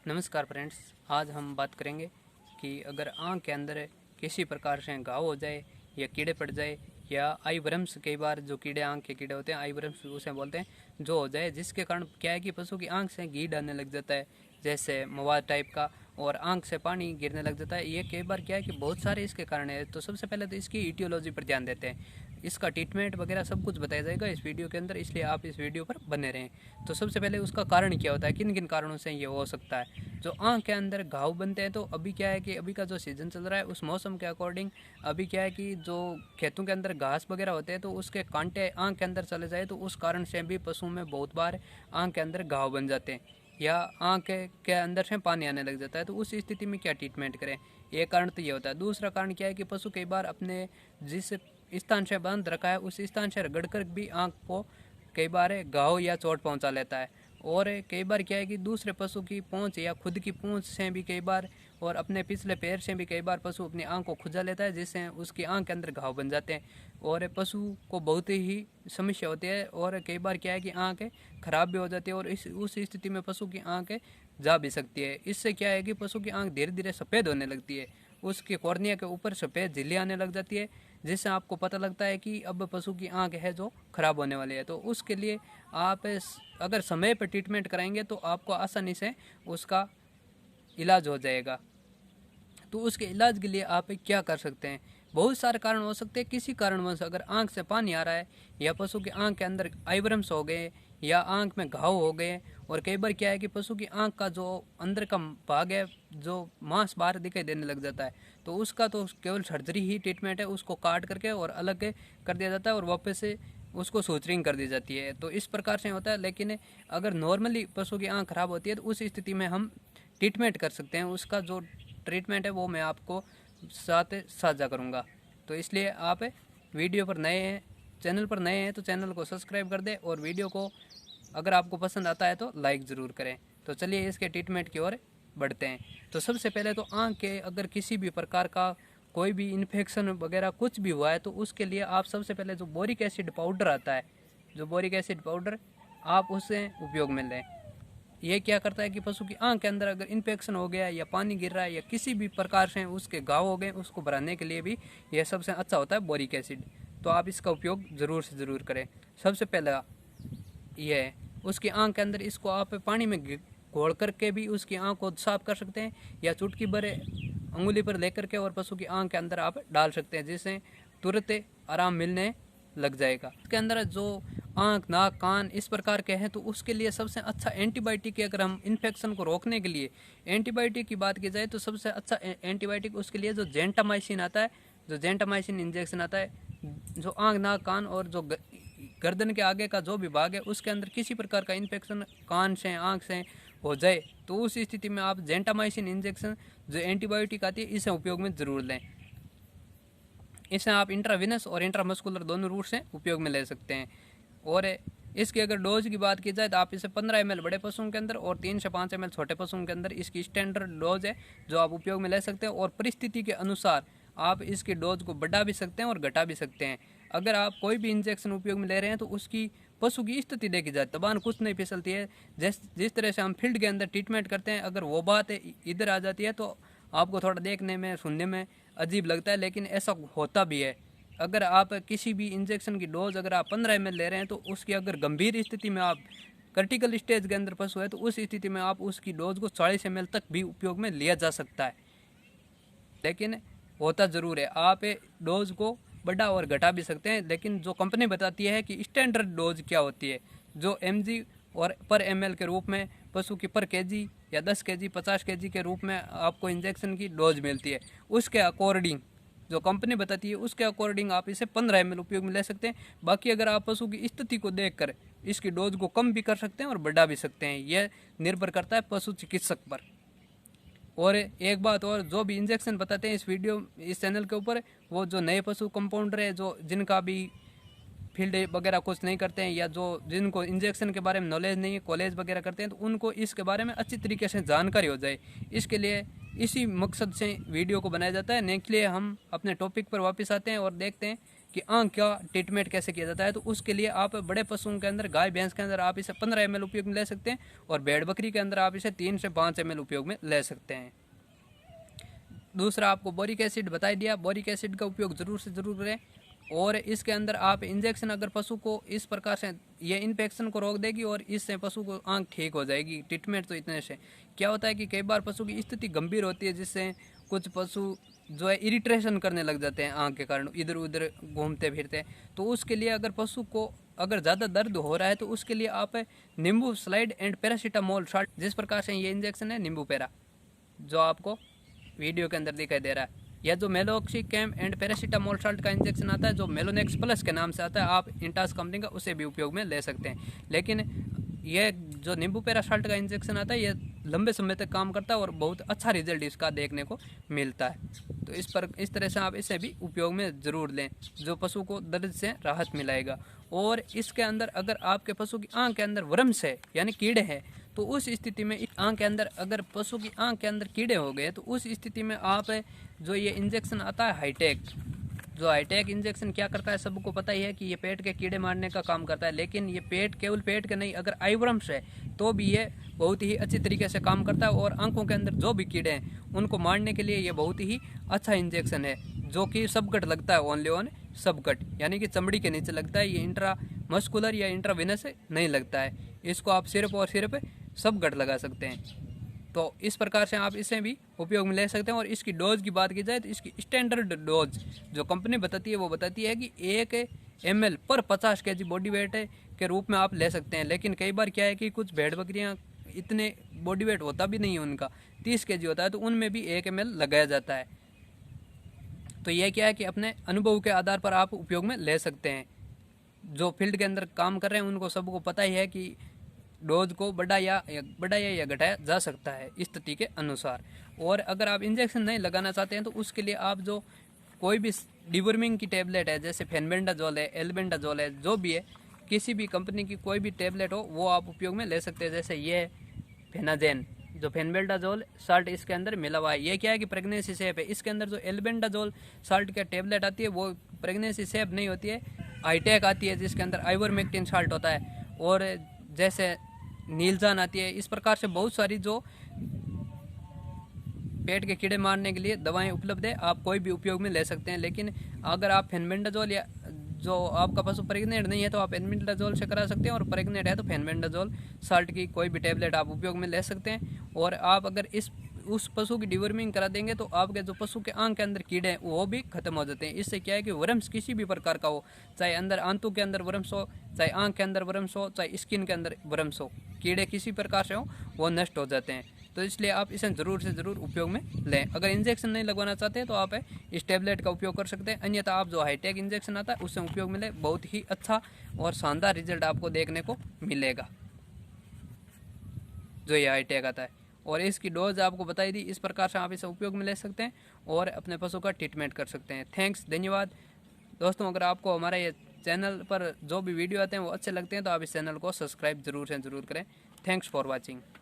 नमस्कार फ्रेंड्स। आज हम बात करेंगे कि अगर आँख के अंदर किसी प्रकार से घाव हो जाए या कीड़े पड़ जाए या आई वर्म्स, कई बार जो कीड़े आँख के कीड़े होते हैं आई वर्म्स उसे बोलते हैं, जो हो जाए जिसके कारण क्या है कि पशु की आँख से घी आने लग जाता है, जैसे मवाद टाइप का, और आँख से पानी गिरने लग जाता है। ये कई बार क्या है कि बहुत सारे इसके कारण है। तो सबसे पहले तो इसकी ईटियोलॉजी पर ध्यान देते हैं। इसका ट्रीटमेंट वगैरह सब कुछ बताया जाएगा इस वीडियो के अंदर, इसलिए आप इस वीडियो पर बने रहें। तो सबसे पहले उसका कारण क्या होता है, किन किन कारणों से ये हो सकता है। जो आँख के अंदर घाव बनते हैं, तो अभी क्या है कि अभी का जो सीज़न चल रहा है उस मौसम के अकॉर्डिंग अभी क्या है कि जो खेतों के अंदर घास वगैरह होते हैं तो उसके कांटे आँख के अंदर चले जाए तो उस कारण से भी पशु में बहुत बार आँख के अंदर घाव बन जाते हैं या आँख के अंदर से पानी आने लग जाता है। तो उस स्थिति में क्या ट्रीटमेंट करें, एक कारण तो ये होता है। दूसरा कारण क्या है कि पशु कई बार अपने जिस स्थान से बांध रखा है उस स्थान से रगड़ कर भी आँख को कई बार घाव या चोट पहुंचा लेता है। और कई बार क्या है कि दूसरे पशु की पूंछ या खुद की पूंछ से भी कई बार और अपने पिछले पैर से भी कई बार पशु अपनी आँख को खुजा लेता है, जिससे उसकी आँख के अंदर घाव बन जाते हैं और पशु को बहुत ही समस्या होती है। और कई बार क्या है कि आँखें खराब भी हो जाती है और उस स्थिति में पशु की आँखें जा भी सकती है। इससे क्या है कि पशु की आँख धीरे धीरे सफ़ेद होने लगती है, उसके कॉर्निया के ऊपर सफ़ेद झिल्ली आने लग जाती है, जिससे आपको पता लगता है कि अब पशु की आँख है जो ख़राब होने वाली है। तो उसके लिए आप अगर समय पर ट्रीटमेंट कराएंगे तो आपको आसानी से उसका इलाज हो जाएगा। तो उसके इलाज के लिए आप क्या कर सकते हैं, बहुत सारे कारण हो सकते हैं। किसी कारणवश अगर आँख से पानी आ रहा है या पशु की आँख के अंदर आइब्रम्स हो गए या आँख में घाव हो गए, और कई बार क्या है कि पशु की आँख का जो अंदर का भाग है जो मांस बाहर दिखाई देने लग जाता है, तो उसका तो केवल सर्जरी ही ट्रीटमेंट है, उसको काट करके और अलग कर दिया जाता है और वापस से उसको सूचरिंग कर दी जाती है। तो इस प्रकार से होता है। लेकिन अगर नॉर्मली पशु की आँख खराब होती है तो उस स्थिति में हम ट्रीटमेंट कर सकते हैं। उसका जो ट्रीटमेंट है वो मैं आपको साथ साझा करूँगा। तो इसलिए आप वीडियो पर नए हैं, चैनल पर नए हैं तो चैनल को सब्सक्राइब कर दें और वीडियो को अगर आपको पसंद आता है तो लाइक ज़रूर करें। तो चलिए इसके ट्रीटमेंट की ओर बढ़ते हैं। तो सबसे पहले तो आँख के अगर किसी भी प्रकार का कोई भी इन्फेक्शन वगैरह कुछ भी हुआ है तो उसके लिए आप सबसे पहले जो बोरिक एसिड पाउडर आता है, जो बोरिक एसिड पाउडर आप उससे उपयोग में लें। ये क्या करता है कि पशु की आँख के अंदर अगर इन्फेक्शन हो गया या पानी गिर रहा है या किसी भी प्रकार से उसके घाव हो गए, उसको भराने के लिए भी यह सबसे अच्छा होता है बोरिक एसिड। तो आप इसका उपयोग ज़रूर से ज़रूर करें। सबसे पहला यह है, उसकी आँख के अंदर इसको आप पानी में घोल करके भी उसकी आँख को साफ कर सकते हैं या चुटकी भर उंगली पर लेकर के और पशु की आँख के अंदर आप डाल सकते हैं, जिससे तुरंत आराम मिलने लग जाएगा। इसके अंदर जो आँख, नाक, कान इस प्रकार के हैं तो उसके लिए सबसे अच्छा एंटीबायोटिक है। अगर हम इन्फेक्शन को रोकने के लिए एंटीबायोटिक की बात की जाए तो सबसे अच्छा एंटीबायोटिक उसके लिए जो जेंटामाइसिन आता है, जो जेंटामाइसिन इंजेक्शन आता है, जो आँख, नाक, कान और जो गर्दन के आगे का जो भी भाग है उसके अंदर किसी प्रकार का इन्फेक्शन कान से आँख से हो जाए तो उस स्थिति में आप जेंटामाइसिन इंजेक्शन जो एंटीबायोटिक आती है इसे उपयोग में ज़रूर लें। इसे आप इंट्राविनस और इंट्रामस्कुलर दोनों रूट से उपयोग में ले सकते हैं। और इसकी अगर डोज की बात की जाए तो आप इसे 15 ml बड़े पशुओं के अंदर और 3 से 5 ml छोटे पशुओं के अंदर इसकी स्टैंडर्ड डोज है जो आप उपयोग में ले सकते हैं। और परिस्थिति के अनुसार आप इसकी डोज को बढ़ा भी सकते हैं और घटा भी सकते हैं। अगर आप कोई भी इंजेक्शन उपयोग में ले रहे हैं तो उसकी पशु की स्थिति देखी जाए, तबान कुछ नहीं फिसलती है। जिस तरह से हम फील्ड के अंदर ट्रीटमेंट करते हैं, अगर वो बात इधर आ जाती है तो आपको थोड़ा देखने में सुनने में अजीब लगता है, लेकिन ऐसा होता भी है। अगर आप किसी भी इंजेक्शन की डोज अगर आप 15 ml ले रहे हैं तो उसकी अगर गंभीर स्थिति में आप क्रिटिकल स्टेज के अंदर पशु है तो उस स्थिति में आप उसकी डोज को 40 ml तक भी उपयोग में लिया जा सकता है। लेकिन होता ज़रूर है, आप डोज को बढ़ा और घटा भी सकते हैं। लेकिन जो कंपनी बताती है कि स्टैंडर्ड डोज क्या होती है, जो mg और पर ml के रूप में पशु की पर केजी या 10 केजी 50 केजी के रूप में आपको इंजेक्शन की डोज मिलती है, उसके अकॉर्डिंग जो कंपनी बताती है उसके अकॉर्डिंग आप इसे 15 ml उपयोग में ले सकते हैं। बाकी अगर आप पशु की स्थिति को देखकर इसकी डोज को कम भी कर सकते हैं और बढ़ा भी सकते हैं, यह निर्भर करता है पशु चिकित्सक पर। और एक बात और, जो भी इंजेक्शन बताते हैं इस चैनल के ऊपर, वो जो नए पशु कंपाउंडर है जो जिनका भी फील्ड वगैरह कुछ नहीं करते हैं या जो जिनको इंजेक्शन के बारे में नॉलेज नहीं है, कॉलेज वगैरह करते हैं, तो उनको इसके बारे में अच्छी तरीके से जानकारी हो जाए, इसके लिए इसी मकसद से वीडियो को बनाया जाता है। नेक्स्ट लिए हम अपने टॉपिक पर वापस आते हैं और देखते हैं कि आंख का ट्रीटमेंट कैसे किया जाता है। तो उसके लिए आप बड़े पशुओं के अंदर, गाय भैंस के अंदर आप इसे 15 ml उपयोग में ले सकते हैं, और भेड़ बकरी के अंदर आप इसे 3 से 5 ml उपयोग में ले सकते हैं। दूसरा आपको बोरिक एसिड बता दिया, बोरिक एसिड का उपयोग ज़रूर से ज़रूर करें। और इसके अंदर आप इंजेक्शन, अगर पशु को इस प्रकार से ये इन्फेक्शन को रोक देगी और इससे पशु को आंख ठीक हो जाएगी। ट्रीटमेंट तो इतने से क्या होता है कि कई बार पशु की स्थिति गंभीर होती है, जिससे कुछ पशु जो है इरिटेशन करने लग जाते हैं आंख के कारण, इधर उधर घूमते फिरते। तो उसके लिए अगर पशु को अगर ज़्यादा दर्द हो रहा है तो उसके लिए आप नींबू स्लाइड एंड पैरासीटामोल साल्ट, जिस प्रकार से ये इंजेक्शन है नींबू पैरा जो आपको वीडियो के अंदर दिखाई दे रहा है, या जो मेलोक्सिकैम एंड पैरासीटामोल साल्ट का इंजेक्शन आता है जो मेलोनेक्स प्लस के नाम से आता है, आप इंटास कंपनी का, उसे भी उपयोग में ले सकते हैं। लेकिन यह जो नींबू पैरा साल्ट का इंजेक्शन आता है, ये लंबे समय तक काम करता है और बहुत अच्छा रिजल्ट इसका देखने को मिलता है। तो इस तरह से आप इसे भी उपयोग में ज़रूर लें, जो पशु को दर्द से राहत मिलाएगा। और इसके अंदर अगर आपके पशु की आँख के अंदर वर्म्स है यानी कीड़े हैं, तो उस स्थिति में आँख के अंदर, अगर पशु की आँख के अंदर कीड़े हो गए, तो उस स्थिति में आप जो ये इंजेक्शन आता है हाईटेक, जो हाईटेक इंजेक्शन क्या करता है सबको पता ही है कि ये पेट के कीड़े मारने का काम करता है। लेकिन ये केवल पेट के नहीं, अगर आईवर्म्स है तो भी ये बहुत ही अच्छी तरीके से काम करता है। और आंखों के अंदर जो भी कीड़े हैं उनको मारने के लिए ये बहुत ही अच्छा इंजेक्शन है, जो कि सबकट लगता है, ओनली ऑन सबकट, यानी कि चमड़ी के नीचे लगता है। ये इंट्रा मस्कुलर या इंट्रावेनस नहीं लगता है। इसको आप सिर्फ और सिर्फ सबकट लगा सकते हैं। तो इस प्रकार से आप इसे भी उपयोग में ले सकते हैं। और इसकी डोज की बात की जाए तो इसकी स्टैंडर्ड डोज जो कंपनी बताती है वो बताती है कि 1 ml पर 50 kg बॉडी वेट के रूप में आप ले सकते हैं। लेकिन कई बार क्या है कि कुछ भेड़ बकरियां इतने बॉडी वेट होता भी नहीं है, उनका 30 kg होता है, तो उनमें भी 1 ml लगाया जाता है। तो यह क्या है कि अपने अनुभव के आधार पर आप उपयोग में ले सकते हैं। जो फील्ड के अंदर काम कर रहे हैं उनको सबको पता ही है कि डोज को बढ़ाया या घटाया जा सकता है स्थिति के अनुसार। और अगर आप इंजेक्शन नहीं लगाना चाहते हैं तो उसके लिए आप जो कोई भी डिवर्मिंग की टेबलेट है, जैसे फेनबेंडाजोल है, एल्बेंडाजोल है, जो भी है, किसी भी कंपनी की कोई भी टेबलेट हो वो आप उपयोग में ले सकते हैं। जैसे ये फेनाजेन, जो फेनबेंडाजोल साल्ट इसके अंदर मिला हुआ है, ये क्या है कि प्रेगनेंसी सेफ है। इसके अंदर जो एल्बेंडाजोल साल्ट का टेबलेट आती है वो प्रेगनेंसी सेफ नहीं होती है, हाईटेक आती है जिसके अंदर आइवरमेक्टिन साल्ट होता है, और जैसे नीलजान आती है। इस प्रकार से बहुत सारी जो पेट के कीड़े मारने के लिए दवाएं उपलब्ध है, आप कोई भी उपयोग में ले सकते हैं। लेकिन अगर आप फेनबेंडाजोल, या जो आपका पशु प्रेग्नेंट नहीं है तो आप एल्बेंडाजोल से करा सकते हैं, और प्रेग्नेंट है तो फेनबेंडाजोल साल्ट की कोई भी टेबलेट आप उपयोग में ले सकते हैं। और आप अगर उस पशु की डिवर्मिंग करा देंगे तो आपके जो पशु के आंख के अंदर कीड़े हैं वो भी खत्म हो जाते हैं। इससे क्या है कि वर्म्स किसी भी प्रकार का हो, चाहे अंदर आंतों के अंदर वर्म्स हो, चाहे आंख के अंदर वर्म्स हो, चाहे स्किन के अंदर वर्म्स हो, कीड़े किसी प्रकार से हो वो नष्ट हो जाते हैं। तो इसलिए आप इसे ज़रूर से ज़रूर उपयोग में लें। अगर इंजेक्शन नहीं लगवाना चाहते हैं तो आप इस टेबलेट का उपयोग कर सकते हैं, अन्यथा आप जो हाईटेक इंजेक्शन आता है उससे उपयोग में लें। बहुत ही अच्छा और शानदार रिजल्ट आपको देखने को मिलेगा जो ये हाईटेक आता है। और इसकी डोज आपको बताई दी, इस प्रकार से आप इसे उपयोग में ले सकते हैं और अपने पशु का ट्रीटमेंट कर सकते हैं। थैंक्स, धन्यवाद दोस्तों। अगर आपको हमारा ये चैनल पर जो भी वीडियो आते हैं वो अच्छे लगते हैं तो आप इस चैनल को सब्सक्राइब जरूर से ज़रूर करें। Thanks for watching.